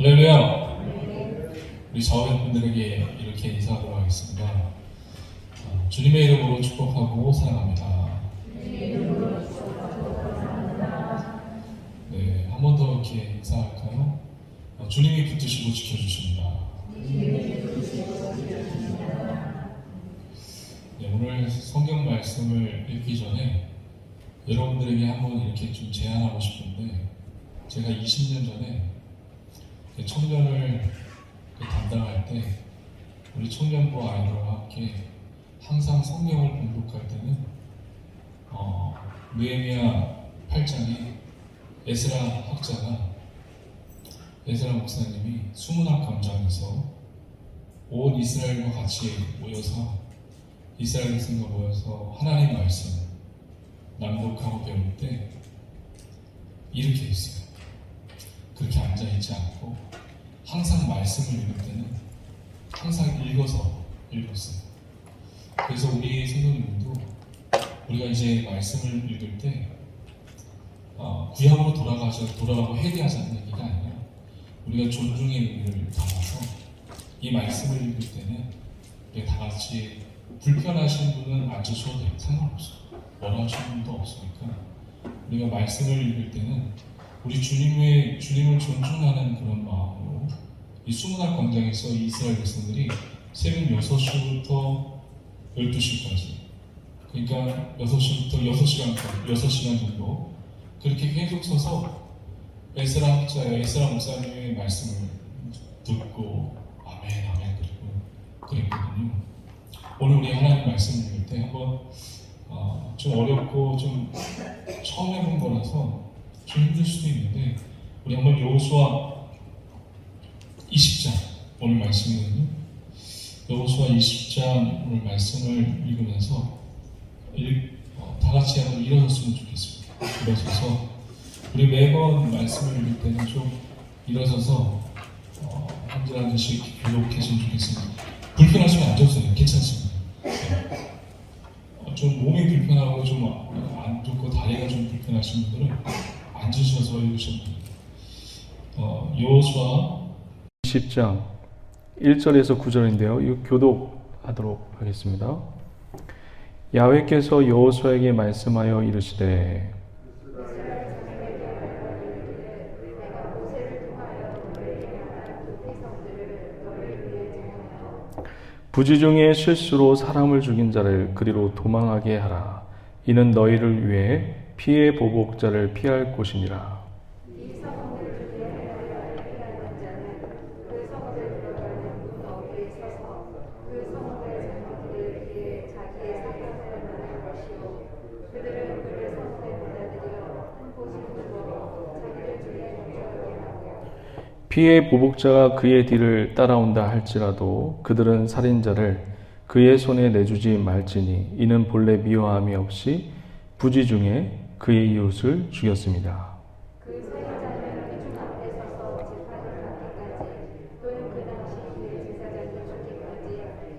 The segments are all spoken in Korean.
할렐루야! 우리 자원분들에게 이렇게 인사하도록 하겠습니다. 주님의 이름으로 축복하고 사랑합니다. 네, 한 번 더 이렇게 인사할까요? 주님이 붙드시고 지켜주십니다. 네, 오늘 성경 말씀을 읽기 전에 여러분들에게 한번 이렇게 좀 제안하고 싶은데, 제가 20년 전에 청년을 담당할 때 우리 청년부 아이들과 함께 항상 성경을 공독할 때는 느헤미야 8장에 에스라 학자가, 에스라 목사님이 수문학 광장에서 온 이스라엘과 같이 모여서, 이스라엘 백성과 모여서 하나님 말씀 낭독하고 배울 때 이렇게 했어요. 그렇게 앉아있지 않고 항상 말씀을 읽을 때는 항상 읽었어요. 그래서 우리 성도님도 우리가 이제 말씀을 읽을 때 구약으로 돌아가고 회개하자는 얘기가 아니라 우리가 존중의 의미를 담아서 이 말씀을 읽을 때는 우리 다 같이 불편하신 분은 앉으셔도 돼요. 상관없어요. 뭐라 하시는 분도 없으니까 우리가 말씀을 읽을 때는 우리 주님을 존중하는 그런 마음으로 이 수문학 광장에서 이스라엘 백성들이 새벽 6시부터 12시까지, 그러니까 6시간 정도 그렇게 계속 서서 에스라 목사님의 말씀을 듣고 아멘 그리고 그랬거든요. 오늘 우리 하나님 말씀 읽을 때 한번 좀 어렵고 좀 처음 해본 거라서 좀 힘들 수도 있는데, 우리 한번 여호수아 20장 오늘 말씀이거든요. 여호수아 20장 오늘 말씀을 읽으면서 다 같이 한번 일어섰으면 좋겠습니다. 일어서서 우리 매번 말씀을 읽을 때는 좀 일어서서 한 줄 한 줄씩 교독했으면 좋겠습니다. 불편하시면 앉아도 돼요. 괜찮습니다. 좀 몸이 불편하고 좀 안 좋고 다리가 좀 불편하신 분들은 앉으셔서 읽으셔도 됩니다. 여호수아 20장 1절에서 9절인데요. 이 교독하도록 하겠습니다. 야훼께서 여호수아에게 말씀하여 이르시되 부지 중에 실수로 사람을 죽인 자를 그리로 도망하게 하라. 이는 너희를 위해 피의 보복자를 피할 곳이니라. 피의 보복자가 그의 뒤를 따라온다 할지라도 그들은 살인자를 그의 손에 내주지 말지니 이는 본래 미워함이 없이 부지 중에 그의 이웃을 죽였습니다. 그 살인자는 회중 앞에 서서 재판을 받기까지 또는 그 당시 그 제사장이 죽기까지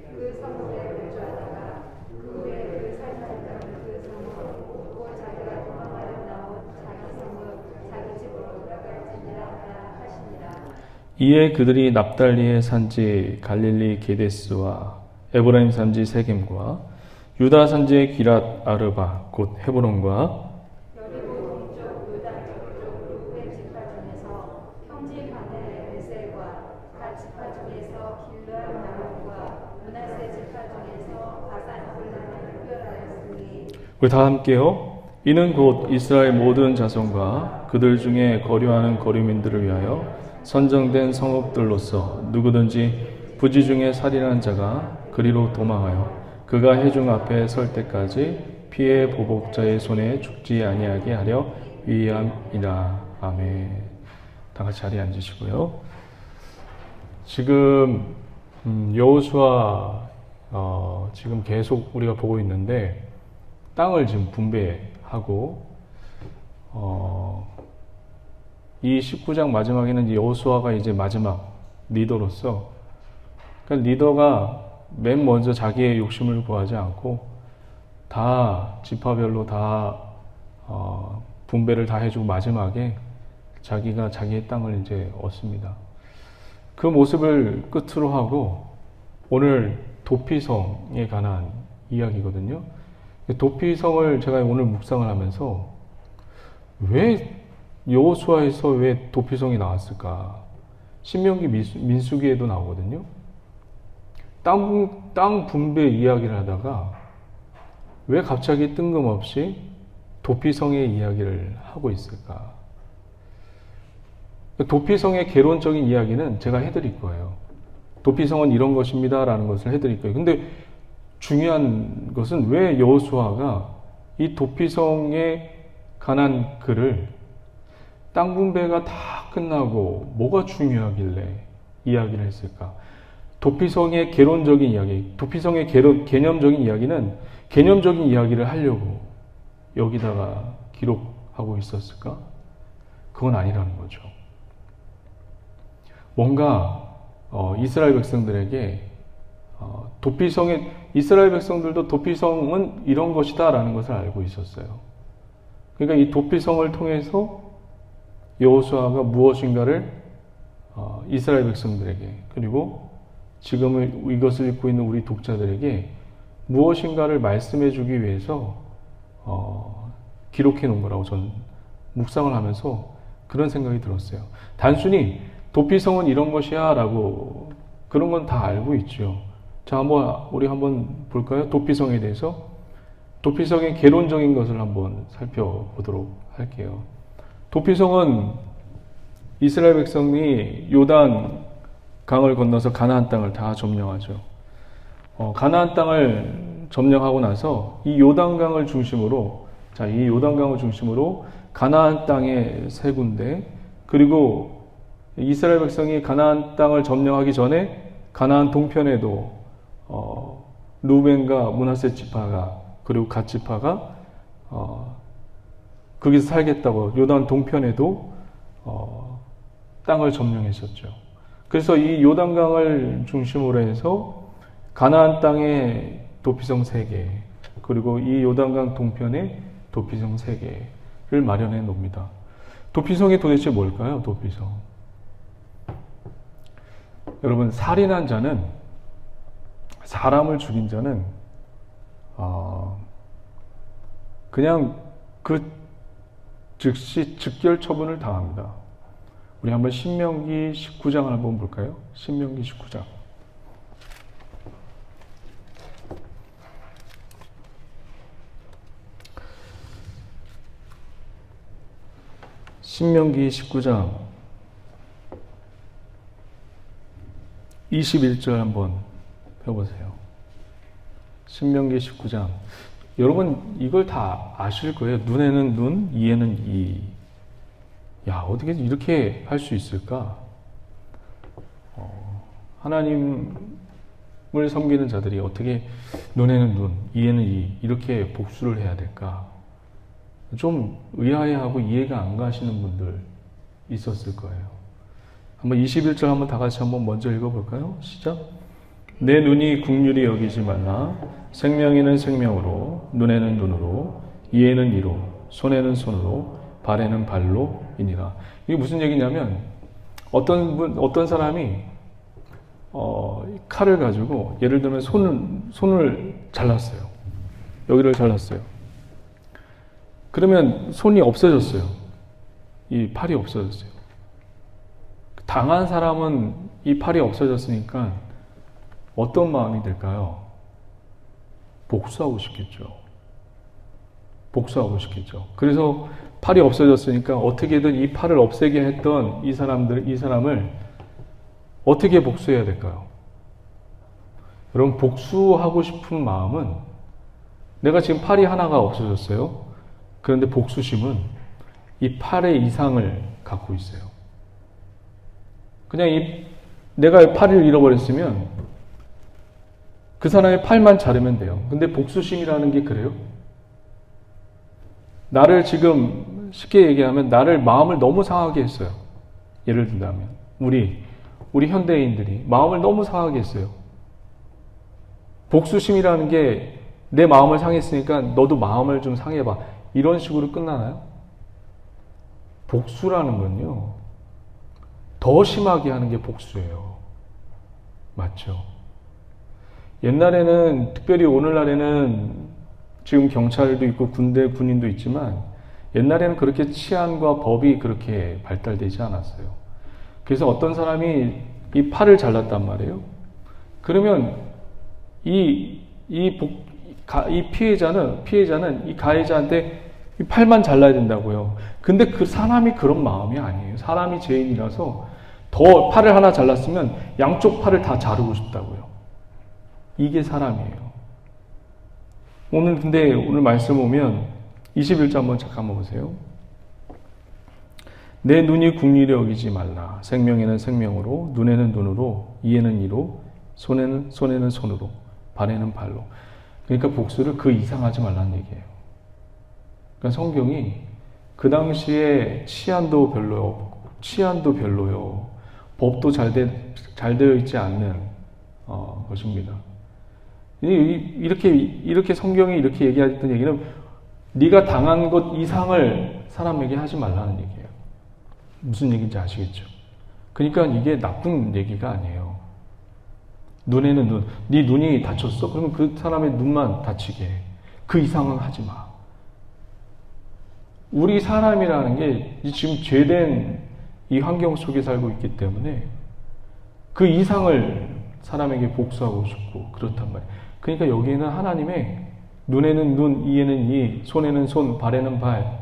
그 성읍에 거주하다가 그 후에 그 살인자는 그 성읍 곧 자기가 도망하여 나온 자기 성읍 자기 집으로 돌아갈지니라 하시니라. 이에 그들이 납달리의 산지 갈릴리 게데스와 에브라임 산지 세겜과 유다 산지의 기랏 아르바 곧 헤브론과 여리고 동쪽 요단 저쪽 루벤 지파 중에서 평지 반의 베셀과 갓 지파 중에서 길르앗 나몬과 므낫세 지파 중에서 바산 골단을 흡별하였으니. 우리 다 함께요. 이는 곧 이스라엘 모든 자손과 그들 중에 거류하는 거류민들을 위하여 선정된 성읍들로서 누구든지 부지 중에 살인한 자가 그리로 도망하여 그가 회중 앞에 설 때까지 피의 보복자의 손에 죽지 아니하게 하려 위함이라. 아멘. 다 같이 자리에 앉으시고요. 지금 여호수아 지금 계속 우리가 보고 있는데 땅을 지금 분배하고 이 19장 마지막에는 여호수아가 이제 마지막 리더로서, 그러니까 리더가 맨 먼저 자기의 욕심을 구하지 않고 다 지파별로 다 분배를 다 해주고 마지막에 자기가 자기의 땅을 이제 얻습니다. 그 모습을 끝으로 하고 오늘 도피성에 관한 이야기거든요. 도피성을 제가 오늘 묵상을 하면서 왜 여호수아에서 왜 도피성이 나왔을까? 신명기 민수기에도 나오거든요. 땅 분배 이야기를 하다가 왜 갑자기 뜬금없이 도피성의 이야기를 하고 있을까? 도피성의 개론적인 이야기는 제가 해드릴 거예요. 도피성은 이런 것입니다 라는 것을 해드릴 거예요. 근데 중요한 것은 왜 여호수아가 이 도피성에 관한 글을 땅 분배가 다 끝나고 뭐가 중요하길래 이야기를 했을까? 도피성의 개론적인 이야기, 도피성의 개념적인 이야기는 개념적인 이야기를 하려고 여기다가 기록하고 있었을까? 그건 아니라는 거죠. 뭔가 이스라엘 백성들에게 이스라엘 백성들도 도피성은 이런 것이다 라는 것을 알고 있었어요. 그러니까 이 도피성을 통해서 여호수아가 무엇인가를 이스라엘 백성들에게 그리고 지금 이것을 읽고 있는 우리 독자들에게 무엇인가를 말씀해 주기 위해서 기록해 놓은 거라고 저는 묵상을 하면서 그런 생각이 들었어요. 단순히 도피성은 이런 것이야 라고 그런 건 다 알고 있죠. 자, 우리 한번 볼까요? 도피성에 대해서. 도피성의 개론적인 것을 한번 살펴보도록 할게요. 도피성은 이스라엘 백성이 요단 강을 건너서 가나안 땅을 다 점령하죠. 가나안 땅을 점령하고 나서 이 요단강을 중심으로 가나안 땅의 세 군데 그리고 이스라엘 백성이 가나안 땅을 점령하기 전에 가나안 동편에도 루벤과 므낫세 지파가 그리고 갓 지파가 거기서 살겠다고 요단 동편에도 땅을 점령했었죠. 그래서 이 요단강을 중심으로 해서 가나안 땅에 도피성 3개 그리고 이 요단강 동편에 도피성 3개를 마련해 놓습니다. 도피성이 도대체 뭘까요? 도피성. 여러분, 살인한 자는 사람을 죽인 자는 그냥 그 즉시 즉결 처분을 당합니다. 우리 한번 신명기 19장을 한번 볼까요? 신명기 19장. 신명기 19장 21절 한번 펴보세요. 신명기 19장. 여러분 이걸 다 아실 거예요. 눈에는 눈, 이에는 이. 야, 어떻게 이렇게 할 수 있을까? 하나님을 섬기는 자들이 어떻게 눈에는 눈, 이에는 이 이렇게 복수를 해야 될까? 좀 의아해하고 이해가 안 가시는 분들 있었을 거예요. 한번 21절 한번 다 같이 한번 먼저 읽어볼까요? 시작. 내 눈이 국률이 여기지 말라. 생명에는 생명으로, 눈에는 눈으로, 이에는 이로, 손에는 손으로, 발에는 발로이니라. 이게 무슨 얘기냐면 어떤 사람이 칼을 가지고 예를 들면 손을 잘랐어요. 여기를 잘랐어요. 그러면 손이 없어졌어요. 이 팔이 없어졌어요. 당한 사람은 이 팔이 없어졌으니까 어떤 마음이 들까요? 복수하고 싶겠죠. 복수하고 싶겠죠. 그래서 팔이 없어졌으니까 어떻게든 이 팔을 없애게 했던 이 사람을 어떻게 복수해야 될까요? 여러분, 복수하고 싶은 마음은 내가 지금 팔이 하나가 없어졌어요. 그런데 복수심은 이 팔의 이상을 갖고 있어요. 그냥 내가 팔을 잃어버렸으면 그 사람의 팔만 자르면 돼요. 근데 복수심이라는 게 그래요? 나를 지금 쉽게 얘기하면 나를 마음을 너무 상하게 했어요. 예를 든다면 우리 현대인들이 마음을 너무 상하게 했어요. 복수심이라는 게 내 마음을 상했으니까 너도 마음을 좀 상해봐. 이런 식으로 끝나나요? 복수라는 건요, 더 심하게 하는 게 복수예요. 맞죠? 옛날에는, 특별히 오늘날에는 지금 경찰도 있고 군대, 군인도 있지만 옛날에는 그렇게 치안과 법이 그렇게 발달되지 않았어요. 그래서 어떤 사람이 이 팔을 잘랐단 말이에요. 그러면 이 피해자는 이 가해자한테 이 팔만 잘라야 된다고요. 근데 그 사람이 그런 마음이 아니에요. 사람이 죄인이라서 더 팔을 하나 잘랐으면 양쪽 팔을 다 자르고 싶다고요. 이게 사람이에요. 오늘 말씀 보면 21절 한번 잠깐만 보세요. 내 눈이 궁리를 여기지 말라. 생명에는 생명으로, 눈에는 눈으로, 이에는 이로, 손에는 손으로, 발에는 발로. 그러니까 복수를 그 이상 하지 말라는 얘기예요. 그러니까 성경이 그 당시에 치안도 별로요. 법도 잘 되어 있지 않는 것입니다. 이렇게 성경이 이렇게 얘기했던 얘기는 네가 당한 것 이상을 사람에게 하지 말라는 얘기예요. 무슨 얘기인지 아시겠죠? 그러니까 이게 나쁜 얘기가 아니에요. 눈에는 눈, 네 눈이 다쳤어? 그러면 그 사람의 눈만 다치게 해. 그 이상은 하지 마. 우리 사람이라는 게 지금 죄된 이 환경 속에 살고 있기 때문에 그 이상을 사람에게 복수하고 싶고 그렇단 말이에요. 그러니까 여기에는 하나님의 눈에는 눈, 이에는 이, 손에는 손, 발에는 발,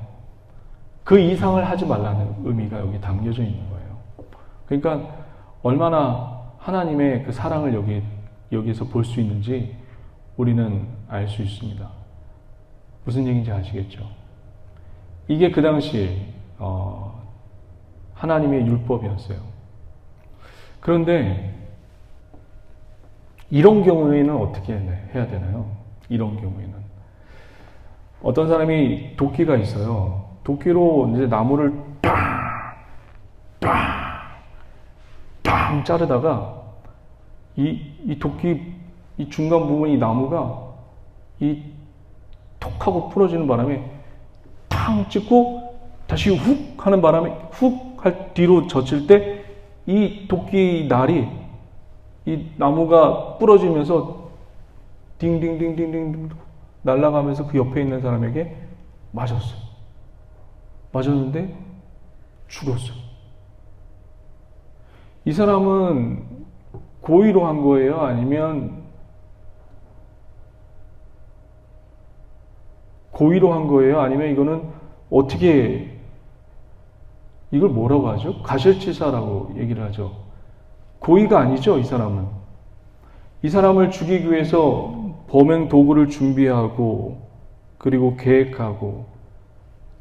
그 이상을 하지 말라는 의미가 여기 담겨져 있는 거예요. 그러니까 얼마나 하나님의 그 사랑을 여기에서 볼 수 있는지 우리는 알 수 있습니다. 무슨 얘기인지 아시겠죠? 이게 그 당시 하나님의 율법이었어요. 그런데 이런 경우에는 어떻게 해야 되나요? 이런 경우에는 어떤 사람이 도끼가 있어요. 도끼로 이제 나무를 땅 자르다가 이 도끼 이 중간 부분 이 나무가 이 톡 하고 부러지는 바람에 탕 찍고 다시 훅 하는 바람에 훅 할 뒤로 젖힐 때 이 도끼 날이 이 나무가 부러지면서 딩딩딩딩딩 날아가면서 그 옆에 있는 사람에게 맞았어요. 맞았는데 죽었어요. 이 사람은 고의로 한 거예요? 아니면 이거는 어떻게, 이걸 뭐라고 하죠? 가실치사라고 얘기를 하죠. 고의가 아니죠, 이 사람은. 이 사람을 죽이기 위해서 범행 도구를 준비하고, 그리고 계획하고,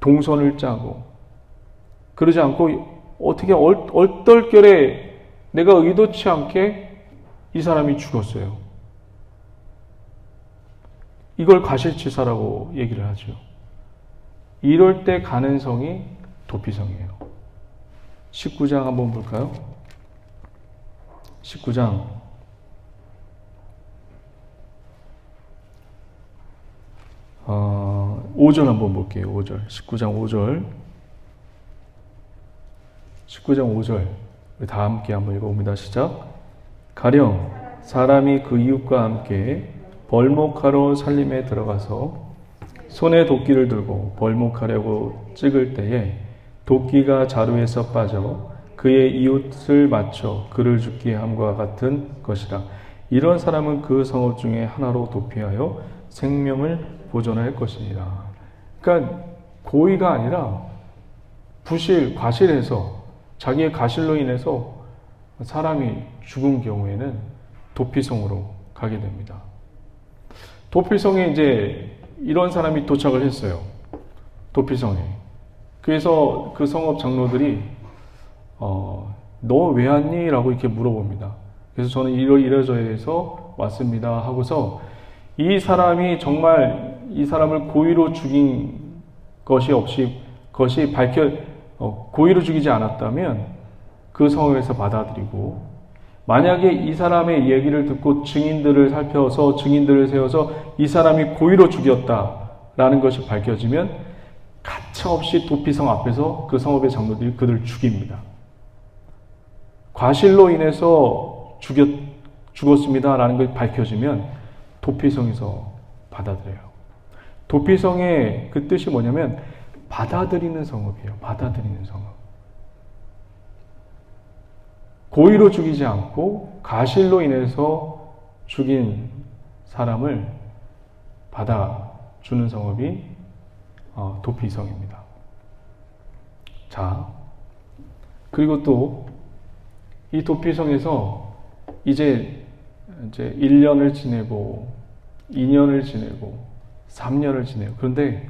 동선을 짜고, 그러지 않고 어떻게 얼떨결에 내가 의도치 않게 이 사람이 죽었어요. 이걸 가실치사라고 얘기를 하죠. 이럴 때 가능성이 도피성이에요. 19장 한번 볼까요? 19장 5절 한번 볼게요. 5절. 19장 5절. 우리 다 함께 한번 읽어봅니다. 시작. 가령 사람이 그 이웃과 함께 벌목하러 살림에 들어가서 손에 도끼를 들고 벌목하려고 찍을 때에 도끼가 자루에서 빠져 그의 이웃을 맞춰 그를 죽게 함과 같은 것이라. 이런 사람은 그 성읍 중에 하나로 도피하여 생명을 보존할 것이니라. 그러니까 고의가 아니라 과실해서 자기의 가실로 인해서 사람이 죽은 경우에는 도피성으로 가게 됩니다. 도피성에 이제 이런 사람이 도착을 했어요. 도피성에. 그래서 그 성읍 장로들이 너 왜 왔니? 라고 이렇게 물어봅니다. 그래서 저는 이래저래해서 왔습니다 하고서 이 사람이 정말 이 사람을 고의로 죽인 것이 고의로 죽이지 않았다면 그 성읍에서 받아들이고, 만약에 이 사람의 얘기를 듣고 증인들을 세워서 이 사람이 고의로 죽였다라는 것이 밝혀지면 가차없이 도피성 앞에서 그 성읍의 장로들이 그들을 죽입니다. 과실로 인해서 죽었습니다라는 걸 밝혀지면 도피성에서 받아들여요. 도피성의 그 뜻이 뭐냐면 받아들이는 성읍이에요. 받아들이는 성읍. 고의로 죽이지 않고 과실로 인해서 죽인 사람을 받아주는 성읍이 도피성입니다. 자, 그리고 또 이 도피성에서 이제 1년을 지내고 2년을 지내고 3년을 지내요. 그런데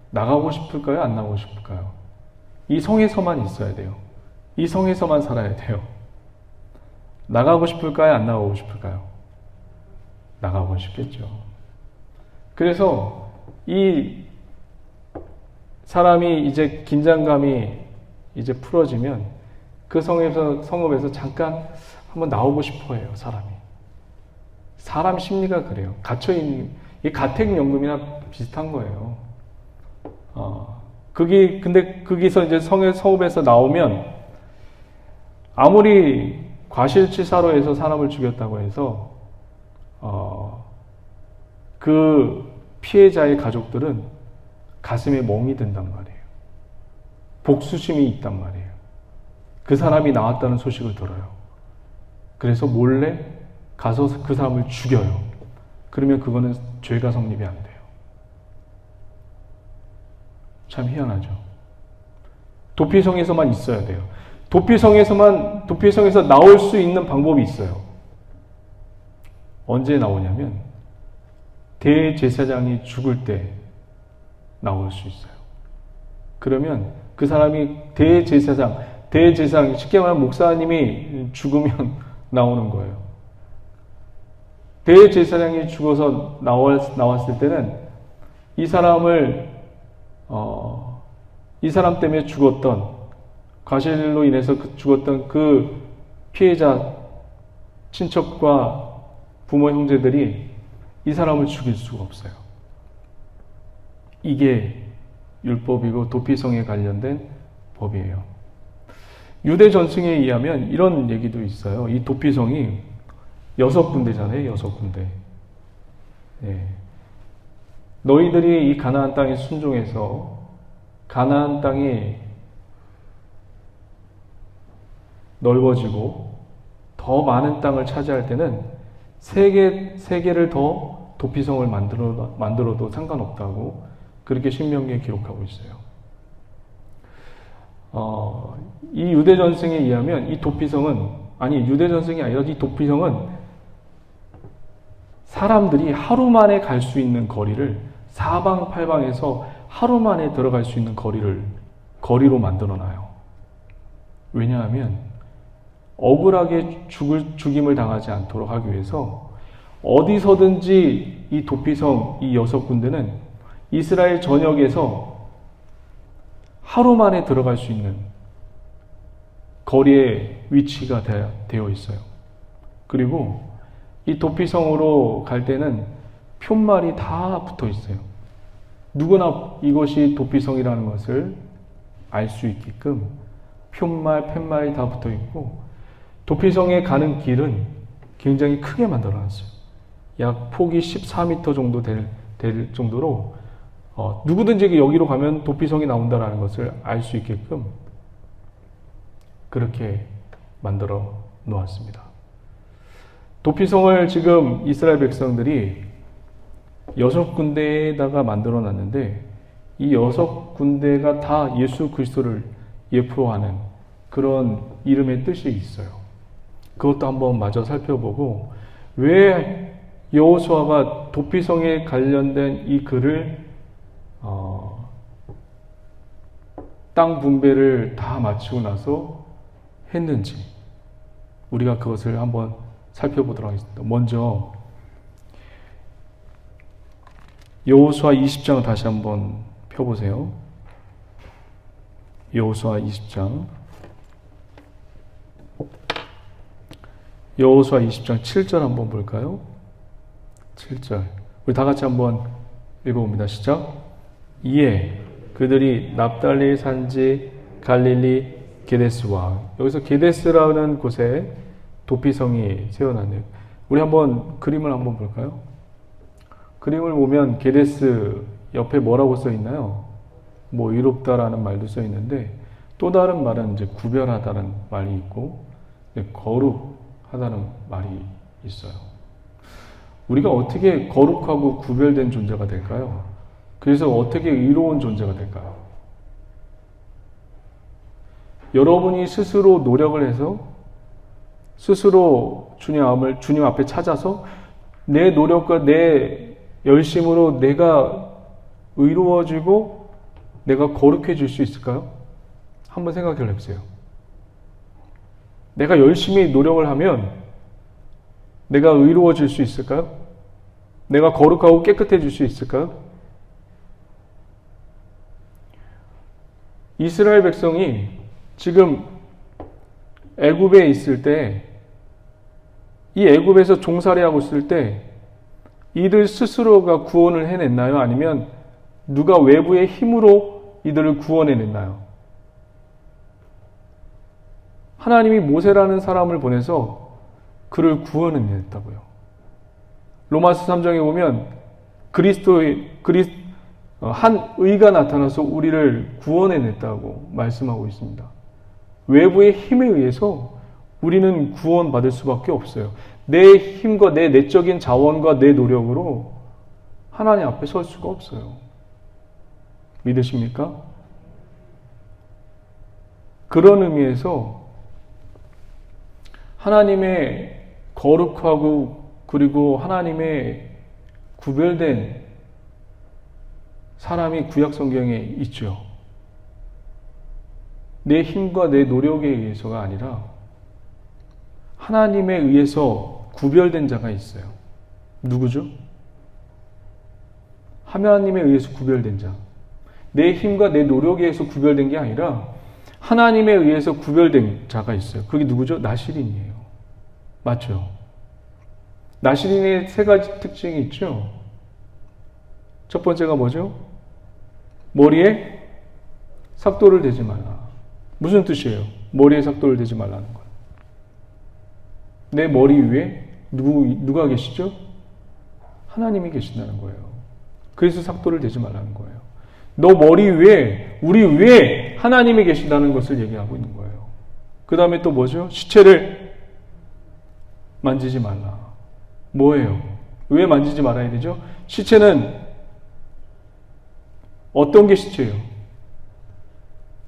나가고 싶을까요? 안 나가고 싶을까요? 이 성에서만 있어야 돼요. 이 성에서만 살아야 돼요. 나가고 싶을까요? 안 나가고 싶을까요? 나가고 싶겠죠. 그래서 이 사람이 이제 긴장감이 이제 풀어지면 그 성읍에서 잠깐 한번 나오고 싶어 해요, 사람이. 사람 심리가 그래요. 갇혀있는, 이 가택연금이나 비슷한 거예요. 근데 거기서 이제 성읍에서 나오면 아무리 과실치사로 해서 사람을 죽였다고 해서 그 피해자의 가족들은 가슴에 멍이 든단 말이에요. 복수심이 있단 말이에요. 그 사람이 나왔다는 소식을 들어요. 그래서 몰래 가서 그 사람을 죽여요. 그러면 그거는 죄가 성립이 안 돼요. 참 희한하죠. 도피성에서만 있어야 돼요. 도피성에서 나올 수 있는 방법이 있어요. 언제 나오냐면 대제사장이 죽을 때 나올 수 있어요. 그러면 그 사람이 대제사장 쉽게 말하면 목사님이 죽으면 나오는 거예요. 대제사장이 죽어서 나왔을 때는 이 사람 때문에 죽었던, 과실로 인해서 죽었던 그 피해자 친척과 부모 형제들이 이 사람을 죽일 수가 없어요. 이게 율법이고 도피성에 관련된 법이에요. 유대 전승에 의하면 이런 얘기도 있어요. 이 도피성이 6군데잖아요. 6군데. 네. 너희들이 이 가나안 땅에 순종해서 가나안 땅이 넓어지고 더 많은 땅을 차지할 때는 세 개를 더 도피성을 만들어도 상관없다고 그렇게 신명기에 기록하고 있어요. 이 유대전승에 의하면 유대전승이 아니라 이 도피성은 사람들이 하루 만에 갈 수 있는 거리를 사방팔방에서 하루 만에 들어갈 수 있는 거리로 만들어놔요. 왜냐하면 억울하게 죽임을 당하지 않도록 하기 위해서 어디서든지 이 도피성 이 6군데는 이스라엘 전역에서 하루 만에 들어갈 수 있는 거리에 위치가 되어 있어요. 그리고 이 도피성으로 갈 때는 푯말이 다 붙어 있어요. 누구나 이것이 도피성이라는 것을 알 수 있게끔 푯말이 다 붙어 있고, 도피성에 가는 길은 굉장히 크게 만들어놨어요. 약 폭이 14m 정도 될 정도로 누구든지 여기로 가면 도피성이 나온다는 것을 알 수 있게끔 그렇게 만들어 놓았습니다. 도피성을 지금 이스라엘 백성들이 6군데에다가 만들어 놨는데 이 6군데가 다 예수 그리스도를 예표하는 그런 이름의 뜻이 있어요. 그것도 한번 마저 살펴보고, 왜 여호수아가 도피성에 관련된 이 글을 땅 분배를 다 마치고 나서 했는지 우리가 그것을 한번 살펴보도록 하겠습니다. 먼저 여호수아 20장을 다시 한번 펴보세요. 여호수아 20장 7절 한번 볼까요? 7절 우리 다 같이 한번 읽어봅니다. 시작. 이에 그들이 납달리 산지 갈릴리 게데스와, 여기서 게데스라는 곳에 도피성이 세워놨네요. 우리 한번 그림을 한번 볼까요? 그림을 보면 게데스 옆에 뭐라고 써 있나요? 뭐 의롭다라는 말도 써 있는데, 또 다른 말은 이제 구별하다는 말이 있고 거룩하다는 말이 있어요. 우리가 어떻게 거룩하고 구별된 존재가 될까요? 그래서 어떻게 의로운 존재가 될까요? 여러분이 스스로 노력을 해서 스스로 주님 앞에 찾아서 내 노력과 내 열심으로 내가 의로워지고 내가 거룩해질 수 있을까요? 한번 생각해 보세요. 내가 열심히 노력을 하면 내가 의로워질 수 있을까요? 내가 거룩하고 깨끗해질 수 있을까요? 이스라엘 백성이 지금 애굽에 있을 때, 이 애굽에서 종살이하고 있을 때 이들 스스로가 구원을 해냈나요? 아니면 누가 외부의 힘으로 이들을 구원해냈나요? 하나님이 모세라는 사람을 보내서 그를 구원해냈다고요. 로마서 3장에 보면 한 의가 나타나서 우리를 구원해냈다고 말씀하고 있습니다. 외부의 힘에 의해서 우리는 구원받을 수밖에 없어요. 내 힘과 내 내적인 자원과 내 노력으로 하나님 앞에 설 수가 없어요. 믿으십니까? 그런 의미에서 하나님의 거룩하고 그리고 하나님의 구별된 사람이 구약 성경에 있죠. 내 힘과 내 노력에 의해서가 아니라 하나님에 의해서 구별된 자가 있어요. 누구죠? 하나님에 의해서 구별된 자. 내 힘과 내 노력에 의해서 구별된 게 아니라 하나님에 의해서 구별된 자가 있어요. 그게 누구죠? 나시린이에요. 맞죠? 나시린의 세 가지 특징이 있죠. 첫 번째가 뭐죠? 머리에 삭도를 대지 말라. 무슨 뜻이에요? 머리에 삭도를 대지 말라는 거예요. 내 머리 위에 누가 계시죠? 하나님이 계신다는 거예요. 그래서 삭도를 대지 말라는 거예요. 너 머리 위에, 우리 위에 하나님이 계신다는 것을 얘기하고 있는 거예요. 그 다음에 또 뭐죠? 시체를 만지지 말라. 뭐예요? 왜 만지지 말아야 되죠? 시체는 어떤 게 시체예요?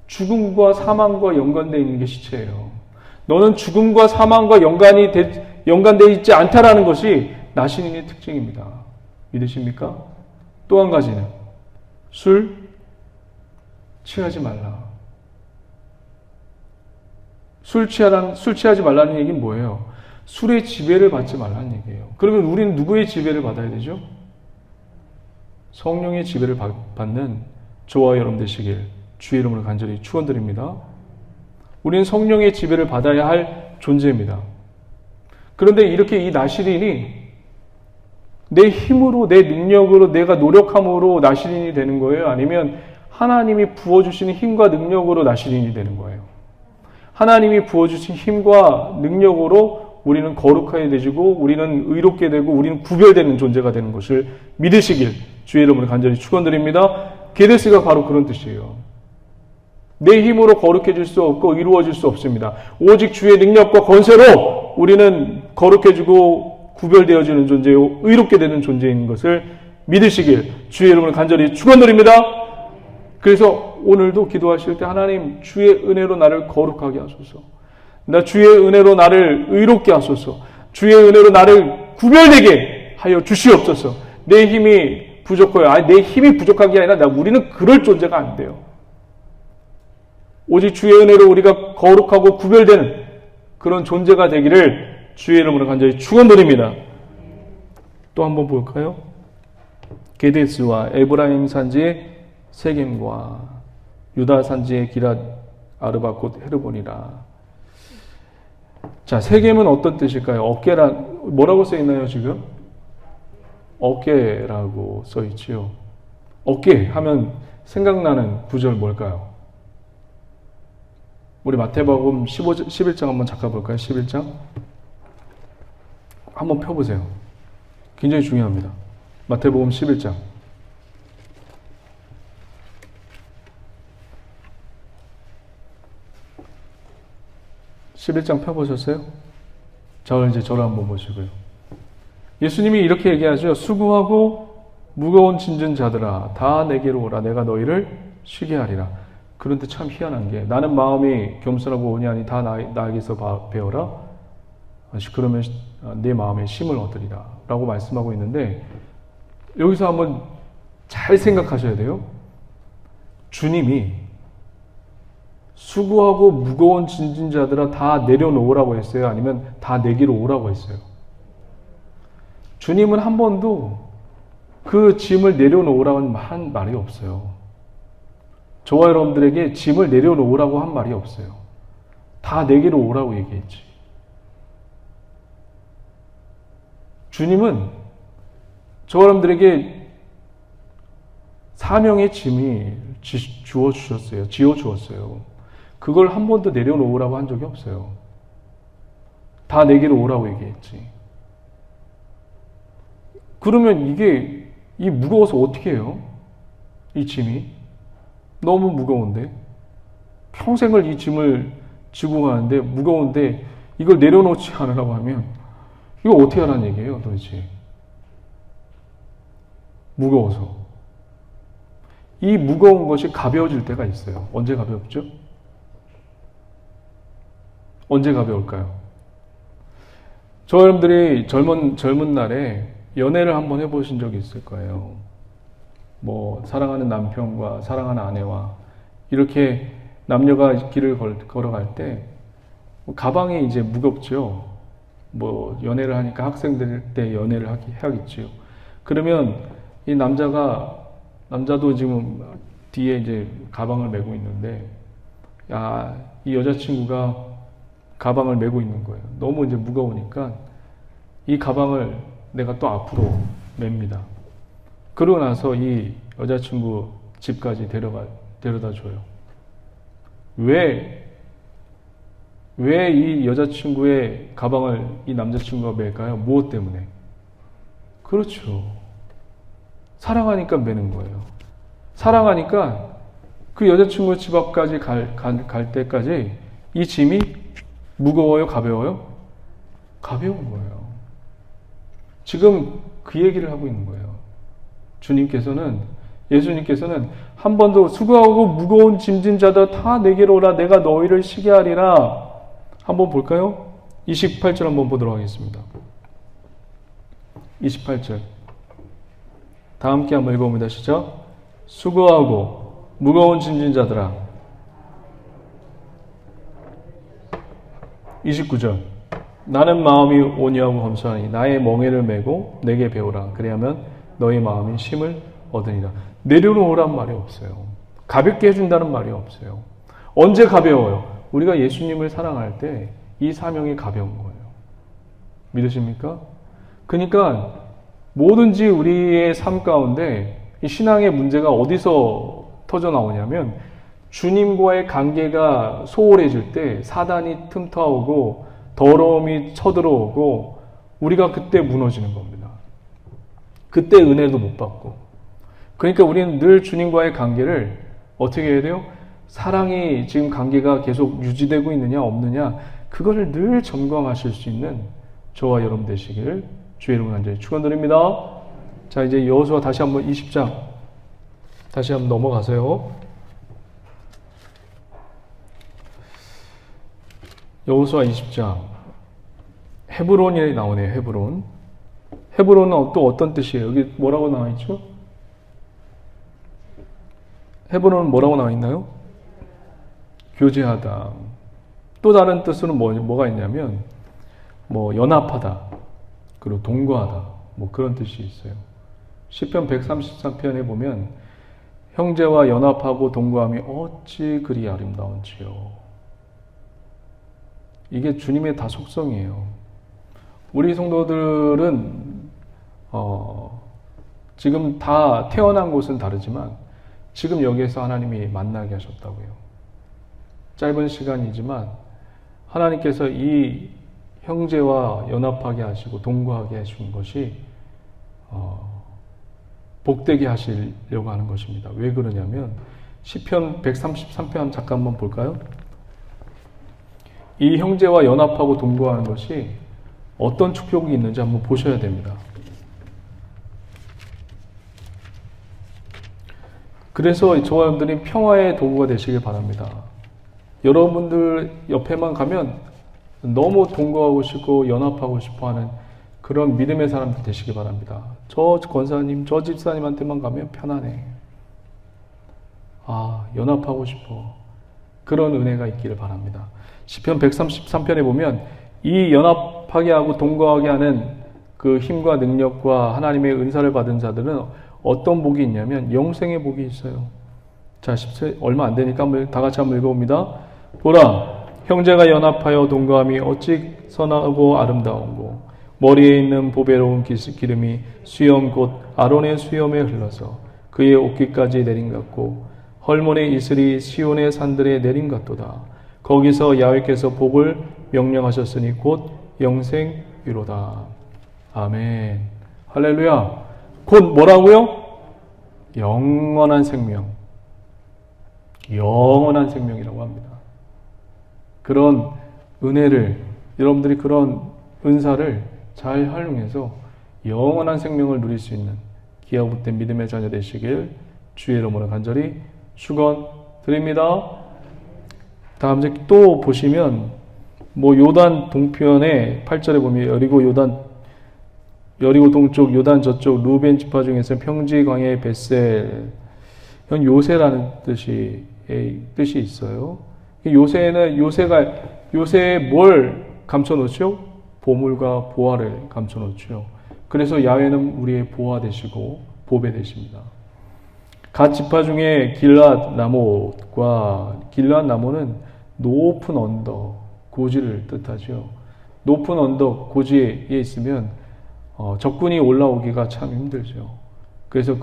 죽음과 사망과 연관되어 있는 게 시체예요. 너는 죽음과 사망과 연관되어 있지 않다라는 것이 나시린의 특징입니다. 믿으십니까? 또 한 가지는 술 취하지 말라. 술 취하지 말라는 얘기는 뭐예요? 술의 지배를 받지 말라는 얘기예요. 그러면 우리는 누구의 지배를 받아야 되죠? 성령의 지배를 받는 저와 여러분 되시길 주의 이름으로 간절히 축원드립니다. 우리는 성령의 지배를 받아야 할 존재입니다. 그런데 이렇게 이 나시린이 내 힘으로, 내 능력으로, 내가 노력함으로 나시린이 되는 거예요? 아니면 하나님이 부어주시는 힘과 능력으로 나시린이 되는 거예요? 하나님이 부어주신 힘과 능력으로 우리는 거룩하게 되고 우리는 의롭게 되고 우리는 구별되는 존재가 되는 것을 믿으시길 주의 이름으로 간절히 축원드립니다. 게데스가 바로 그런 뜻이에요. 내 힘으로 거룩해질 수 없고 의로워질 수 없습니다. 오직 주의 능력과 권세로 우리는 거룩해지고 구별되어지는 존재요 의롭게 되는 존재인 것을 믿으시길 주의 이름으로 간절히 축원드립니다. 그래서 오늘도 기도하실 때 하나님 주의 은혜로 나를 거룩하게 하소서. 나 주의 은혜로 나를 의롭게 하소서. 주의 은혜로 나를 구별되게 하여 주시옵소서. 내 힘이 부족해요. 내 힘이 부족한 게 아니라 우리는 그럴 존재가 안 돼요. 오직 주의 은혜로 우리가 거룩하고 구별되는 그런 존재가 되기를 주의 이름으로 간절히 축원드립니다. 또 한번 볼까요? 게데스와 에브라임 산지의 세겜과 유다 산지의 기랏 아르바 곧 헤르본이라. 자, 세겜은 어떤 뜻일까요? 어깨란 뭐라고 써 있나요, 지금? 어깨라고 써 있지요. 어깨 하면 생각나는 구절 뭘까요? 우리 마태복음 11장 한번 잠깐 볼까요? 11장 한번 펴보세요. 굉장히 중요합니다. 마태복음 11장 11장 펴보셨어요? 자, 이제 저를 한번 보시고요. 예수님이 이렇게 얘기하죠. 수고하고 무거운 짐진 자들아 다 내게로 오라. 내가 너희를 쉬게 하리라. 그런데 참 희한한 게 나는 마음이 겸손하고 온유하니 다 나에게서 배워라. 그러면 내 마음에 쉼을 얻으리라. 라고 말씀하고 있는데 여기서 한번 잘 생각하셔야 돼요. 주님이 수고하고 무거운 짐진 자들아 다 내려놓으라고 했어요? 아니면 다 내게로 오라고 했어요? 주님은 한 번도 그 짐을 내려놓으라고 한 말이 없어요. 저와 여러분들에게 짐을 내려놓으라고 한 말이 없어요. 다 내게로 오라고 얘기했지. 주님은 저와 여러분들에게 사명의 짐이 주어주셨어요. 지어주었어요. 그걸 한 번도 내려놓으라고 한 적이 없어요. 다 내게로 오라고 얘기했지. 그러면 이 무거워서 어떻게 해요? 이 짐이 너무 무거운데 평생을 이 짐을 지고 가는데 무거운데 이걸 내려놓지 않으라고 하면 이거 어떻게 하라는 얘기예요 도대체? 무거워서 이 무거운 것이 가벼워질 때가 있어요. 언제 가볍죠? 언제 가벼울까요? 저 여러분들이 젊은 날에 연애를 한번 해보신 적이 있을 거예요. 뭐 사랑하는 남편과 사랑하는 아내와 이렇게 남녀가 길을 걸어갈 때 가방이 이제 무겁죠. 뭐 연애를 하니까 학생들 때 연애를 해야겠지요. 그러면 이 남자도 지금 뒤에 이제 가방을 메고 있는데 이 여자친구가 가방을 메고 있는 거예요. 너무 이제 무거우니까 이 가방을 내가 또 앞으로 맵니다. 그러고 나서 이 여자친구 집까지 데려다 줘요. 왜 이 여자친구의 가방을 이 남자친구가 멜까요? 무엇 때문에? 그렇죠. 사랑하니까 매는 거예요. 사랑하니까 그 여자친구 집 앞까지 갈 때까지 이 짐이 무거워요? 가벼워요? 가벼운 거예요. 지금 그 얘기를 하고 있는 거예요. 예수님께서는 한 번도 수고하고 무거운 짐진 자들 다 내게로 오라. 내가 너희를 쉬게 하리라. 한번 볼까요? 28절 한번 보도록 하겠습니다. 28절. 다 함께 한번 읽어봅니다. 시작. 수고하고 무거운 짐진 자들아. 29절. 나는 마음이 온유하고 겸손하니 나의 멍에를 메고 내게 배우라. 그리하면 너희 마음이 쉼을 얻으리라. 내려놓으란 말이 없어요. 가볍게 해준다는 말이 없어요. 언제 가벼워요? 우리가 예수님을 사랑할 때 이 사명이 가벼운 거예요. 믿으십니까? 그러니까 뭐든지 우리의 삶 가운데 이 신앙의 문제가 어디서 터져 나오냐면 주님과의 관계가 소홀해질 때 사단이 틈타오고 더러움이 쳐들어오고 우리가 그때 무너지는 겁니다. 그때 은혜도 못 받고. 그러니까 우리는 늘 주님과의 관계를 어떻게 해야 돼요? 사랑이 지금 관계가 계속 유지되고 있느냐 없느냐 그거를 늘 점검하실 수 있는 저와 여러분 되시기를 주의 이름으로 간절히 축원드립니다. 자, 이제 여호수아 다시 한번 20장 다시 한번 넘어가세요. 여호수아 20장 헤브론이 나오네요. 헤브론은 또 어떤 뜻이에요? 여기 뭐라고 나와 있죠? 헤브론은 뭐라고 나와 있나요? 교제하다. 또 다른 뜻으로는 뭐가 있냐면 연합하다. 그리고 동거하다. 그런 뜻이 있어요. 시편 133편에 보면 형제와 연합하고 동거함이 어찌 그리 아름다운지요. 이게 주님의 다 속성이에요. 우리 성도들은 지금 다 태어난 곳은 다르지만 지금 여기에서 하나님이 만나게 하셨다고요. 짧은 시간이지만 하나님께서 이 형제와 연합하게 하시고 동거하게 해준 것이 복되게 하시려고 하는 것입니다. 왜 그러냐면 시편 133편 잠깐만 볼까요? 이 형제와 연합하고 동거하는 것이 어떤 축복이 있는지 한번 보셔야 됩니다. 그래서 저와 여러분들이 평화의 도구가 되시길 바랍니다. 여러분들 옆에만 가면 너무 동거하고 싶고 연합하고 싶어하는 그런 믿음의 사람들 되시기 바랍니다. 저 권사님, 저 집사님한테만 가면 편안해. 연합하고 싶어. 그런 은혜가 있기를 바랍니다. 시편 133편에 보면 이 연합하게 하고 동거하게 하는 그 힘과 능력과 하나님의 은사를 받은 자들은 어떤 복이 있냐면 영생의 복이 있어요. 자, 얼마 안 되니까 다 같이 한번 읽어봅니다. 보라, 형제가 연합하여 동거함이 어찌 선하고 아름다운고 머리에 있는 보배로운 기름이 수염 곧 아론의 수염에 흘러서 그의 옷깃까지 내린 같고 헐몬의 이슬이 시온의 산들에 내린 같도다. 거기서 야훼께서 복을 명령하셨으니 곧 영생이로다. 아멘. 할렐루야. 곧 뭐라고요? 영원한 생명. 영원한 생명이라고 합니다. 그런 은혜를, 여러분들이 그런 은사를 잘 활용해서 영원한 생명을 누릴 수 있는 귀하고 복된 믿음의 자녀 되시길 주의 이름으로 간절히 축원드립니다. 다음 이제 또 보시면 요단 동편의 8절에 보면 여리고 동쪽 요단 저쪽 루벤 지파 중에서 평지 광야의 벳셀, 현 요새라는 뜻이 있어요. 요새에 뭘 감춰놓죠? 보물과 보화를 감춰놓죠. 그래서 야훼는 우리의 보화 되시고 보배 되십니다. 갓 지파 중에 길앗 나모는 높은 언덕, 고지를 뜻하죠. 높은 언덕, 고지에 있으면 적군이 올라오기가 참 힘들죠. 그래서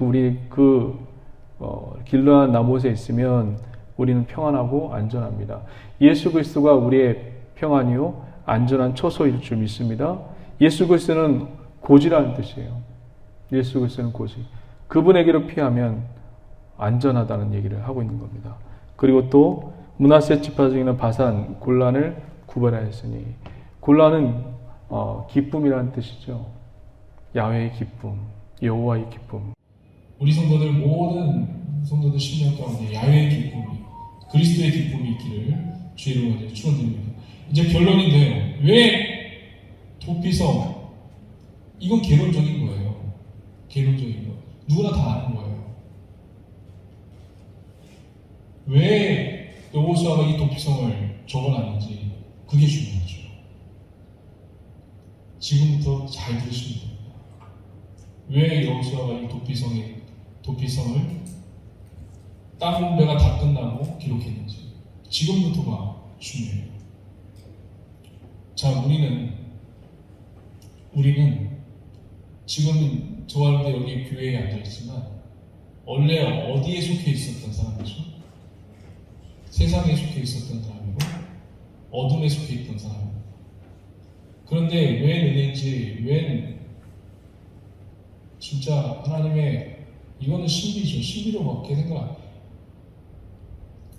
길앗 나못에 있으면 우리는 평안하고 안전합니다. 예수 그리스도가 우리의 평안이요 안전한 처소일 줄 믿습니다. 예수 그리스도는 고지라는 뜻이에요. 예수 그리스도는 고지. 그분에게로 피하면 안전하다는 얘기를 하고 있는 겁니다. 그리고 또 므낫세 지파 중에는 바산, 골란을 구별하였으니, 골란은 기쁨이라는 뜻이죠. 야훼의 기쁨, 여호와의 기쁨. 우리 모든 성도들 심령 가운데 야훼의 기쁨이, 그리스도의 기쁨이 있기를 주의 이름으로 축원드립니다. 이제 결론인데요. 왜 도피성? 이건 개론적인 거예요. 개론적인 거. 누구나 다 아는 거예요. 왜 여호수아가 이 도피성을 적어놨는지 그게 중요하죠. 지금부터 잘 들으시면 됩니다. 왜 여호수아가 이 도피성을 땅 분배가 다 끝나고 기록했는지 지금부터가 중요해요. 자, 우리는 지금 저와 함께 여기 교회에 앉아있지만 원래 어디에 속해 있었던 사람이죠? 세상에 속해 있었던 사람이고 어둠에 속해 있던 사람입니다. 그런데 웬 은혜인지, 웬 진짜 하나님의, 이거는 신비죠. 신비로밖에 생각.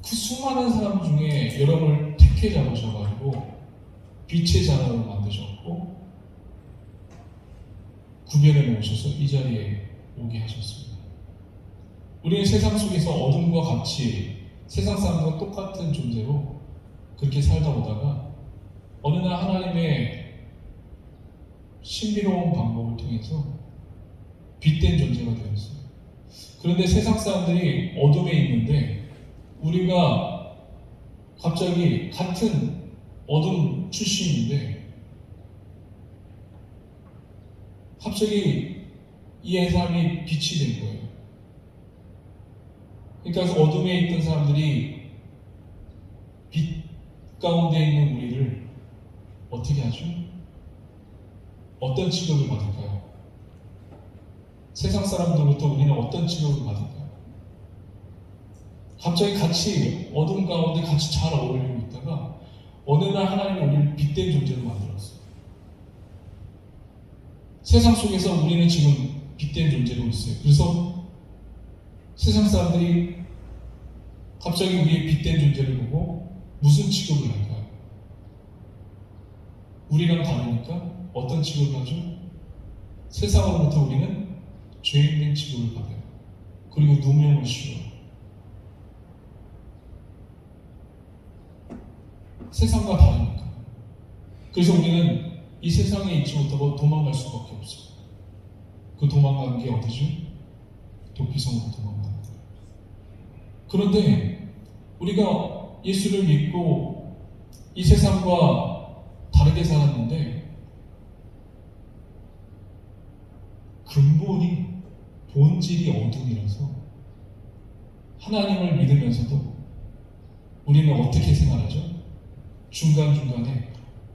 그 수많은 사람 중에 여러분을 택해 잡으셔가지고 빛의 자녀로 만드셨고 구별해 놓으셔서 이 자리에 오게 하셨습니다. 우리는 세상 속에서 어둠과 같이 세상 사람과 똑같은 존재로 그렇게 살다 오다가 어느 날 하나님의 신비로운 방법을 통해서 빛된 존재가 되었어요. 그런데 세상 사람들이 어둠에 있는데 우리가 갑자기 같은 어둠 출신인데 갑자기 이 사람이 빛이 된 거예요. 그러니까 어둠에 있던 사람들이 빛 가운데 있는 우리를 어떻게 하죠? 어떤 취급을 받을까요? 세상 사람들부터 우리는 어떤 취급을 받을까요? 갑자기 같이 어둠 가운데 같이 잘 어울리고 있다가 어느 날 하나님이 우리를 빛된 존재로 만들었어요. 세상 속에서 우리는 지금 빛된 존재로 있어요. 그래서 세상 사람들이 갑자기 우리의 빛된 존재를 보고 무슨 취급을 할까요? 우리랑 다르니까 어떤 취급을 하죠? 세상으로부터 우리는 죄인된 취급을 받아요. 그리고 누명을 씌워요. 세상과 다르니까. 그래서 우리는 이 세상에 있지 못하고 도망갈 수밖에 없어요. 그 도망가는 게 어디죠? 도피성으로 도망가는 거예요. 그런데 우리가 예수를 믿고 이 세상과 다르게 살았는데 근본이 본질이 어둠이라서 하나님을 믿으면서도 우리는 어떻게 생활하죠? 중간중간에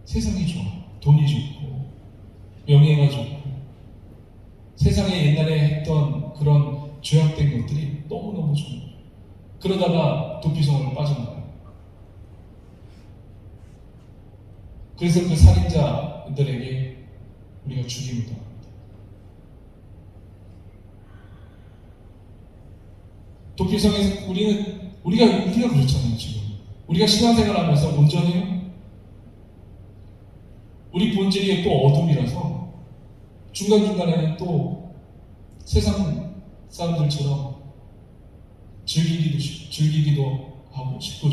세상이 좋아, 돈이 좋고 명예가 좋고 세상에 옛날에 했던 그런 죄악된 것들이 너무너무 좋은 거예요. 그러다가 도피성으로 빠져나가요. 그래서 그 살인자들에게 우리가 죽임을 당합니다. 도피성에서 우리가 그렇잖아요. 지금 우리가 신앙생활하면서 온전해요. 우리 본질이 또 어둠이라서 중간중간에는 또 세상 사람들처럼 즐기기도 하고 싶고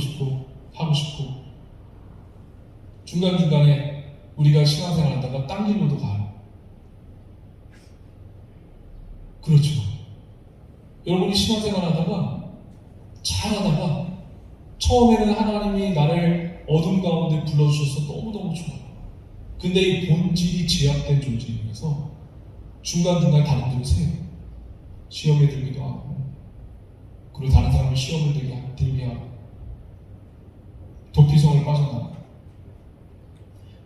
중간중간에 우리가 신앙생활 하다가 딴 길로도 가요. 그렇죠. 여러분이 신앙생활 하다가 잘하다가 처음에는 하나님이 나를 어둠 가운데 불러주셔서 너무너무 좋아요. 근데 이 본질이 제약된 존재이면서 중간중간 다른 데로 새요. 시험에 들기도 하고 그리고 다른 사람을 시험을 들게 하고 도피성을 빠져나가요.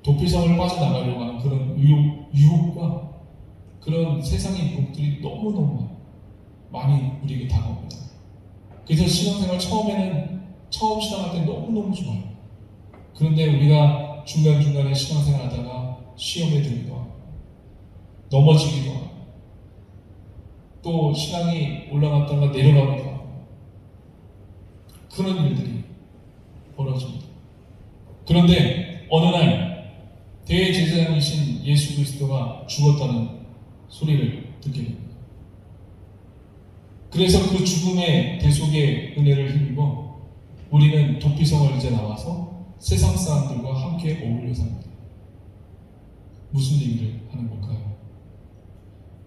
도피성을 빠져나가려고 하는 그런 유혹과 그런 세상의 유혹들이 너무너무 많이 우리에게 다가옵니다. 그래서 신앙생활 처음 시작할 때 너무너무 좋아요. 그런데 우리가 중간중간에 신앙생활 하다가 시험에 들기도 하고 넘어지기도 하고 또 신앙이 올라갔다가 내려가기도 하고 그런 일들이 벌어집니다. 그런데 어느 날 대제사장이신 예수 그리스도가 죽었다는 소리를 듣게 됩니다. 그래서 그 죽음의 대속의 은혜를 힘입어 우리는 도피성을 이제 나와서 세상 사람들과 함께 어울려 삽니다. 무슨 얘기를 하는 걸까요?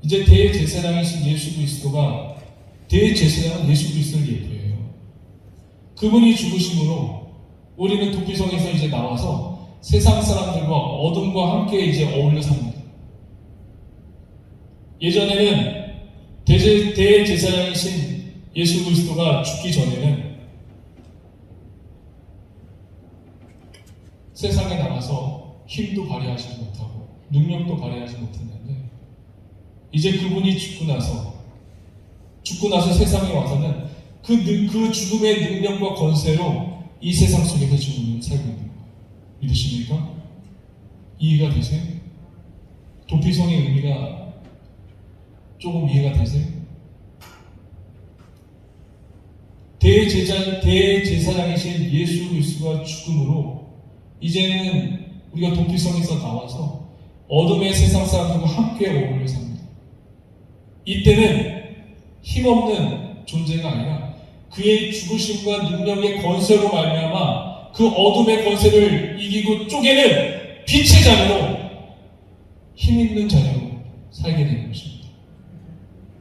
이제 대제사장이신 예수 그리스도가 대제사장은 예수 그리스도를 예표해요. 그분이 죽으심으로 우리는 도피성에서 이제 나와서 세상 사람들과 어둠과 함께 이제 어울려 삽니다. 예전에는 대제사장이신 예수 그리스도가 죽기 전에는 세상에 나가서 힘도 발휘하지 못하고 능력도 발휘하지 못했는데 이제 그분이 죽고 나서 세상에 와서는 그 죽음의 능력과 권세로 이 세상 속에서 지금 살고 있는 거예요. 믿으십니까? 이해가 되세요? 도피성의 의미가 조금 이해가 되세요? 대제사장이신 예수 그리스도가 죽음으로 이제는 우리가 도피성에서 나와서 어둠의 세상 사람들과 함께 어울려 삽니다. 이때는 힘없는 존재가 아니라 그의 죽으심과 능력의 권세로 말미암아 그 어둠의 권세를 이기고 쪼개는 빛의 자녀로 힘 있는 자녀로 살게 되는 것입니다.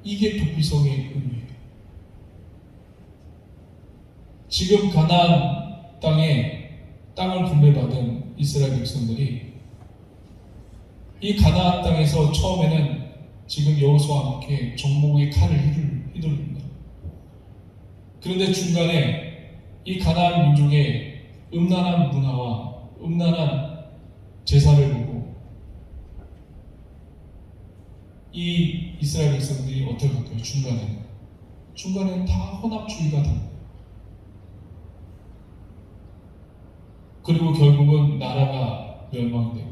이게 도피성의 의미예요. 지금 가나안 땅에 땅을 분배받은 이스라엘 백성들이 이 가나안 땅에서 처음에는 지금 여호수아와 함께 정복의 칼을 휘두릅니다. 그런데 중간에 이 가나안 민족의 음란한 문화와 음란한 제사를 보고 이 이스라엘 백성들이 어떻게 할까요? 중간에는 다 혼합주의가 됩니다. 그리고 결국은 나라가 멸망되고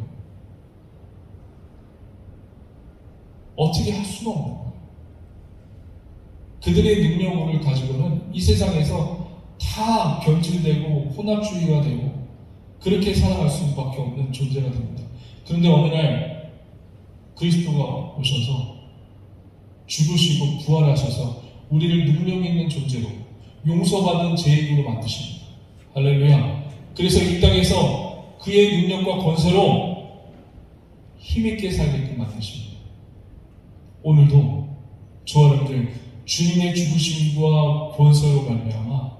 어떻게 할 수가 없는 거예요. 그들의 능력을 가지고는 이 세상에서 다 변질되고 혼합주의가 되고 그렇게 살아갈 수밖에 없는 존재가 됩니다. 그런데 어느 날 그리스도가 오셔서 죽으시고 부활하셔서 우리를 능력 있는 존재로 용서받은 죄인으로 만드십니다. 할렐루야. 그래서 이 땅에서 그의 능력과 권세로 힘있게 살게끔 만드십니다. 오늘도 저와 여러분들 주님의 죽으심과 권세로 말미암아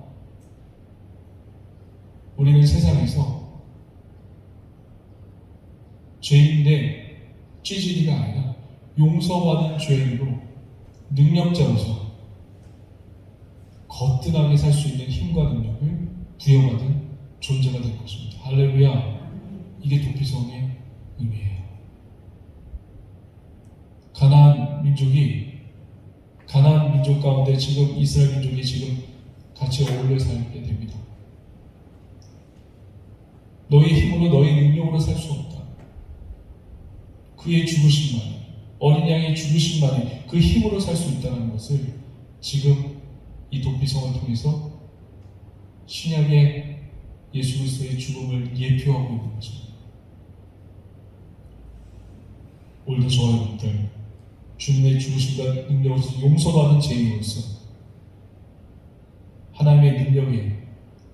우리는 세상에서 죄인인데 찌질이가 아니라 용서받은 죄인으로 능력자로서 거뜬하게 살 수 있는 힘과 능력을 부여받은 존재가 될 것입니다. 할렐루야. 이게 도피성의 의미예요. 가나안 민족 가운데 지금 이스라엘 민족이 지금 같이 어울려 살게 됩니다. 너희 힘으로 너희 능력으로 살 수 없다. 그의 죽으심만이, 어린 양의 죽으심만이 그 힘으로 살 수 있다는 것을 지금 이 도피성을 통해서 신약의 예수 그리스도의 죽음을 예표하고 있는 것입니다. 오늘도 저와 여러분들 주님의 죽으심과 능력으로서 용서받은 죄인으로서 하나님의 능력에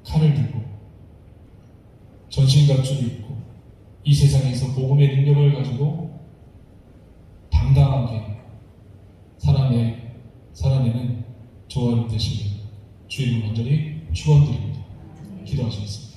칼을 들고 전신갑주를 입고 이 세상에서 복음의 능력을 가지고 당당하게 살아내는 저와 여러분 되시길 주님을 간절히 축원드립니다. 기도하시겠습니다.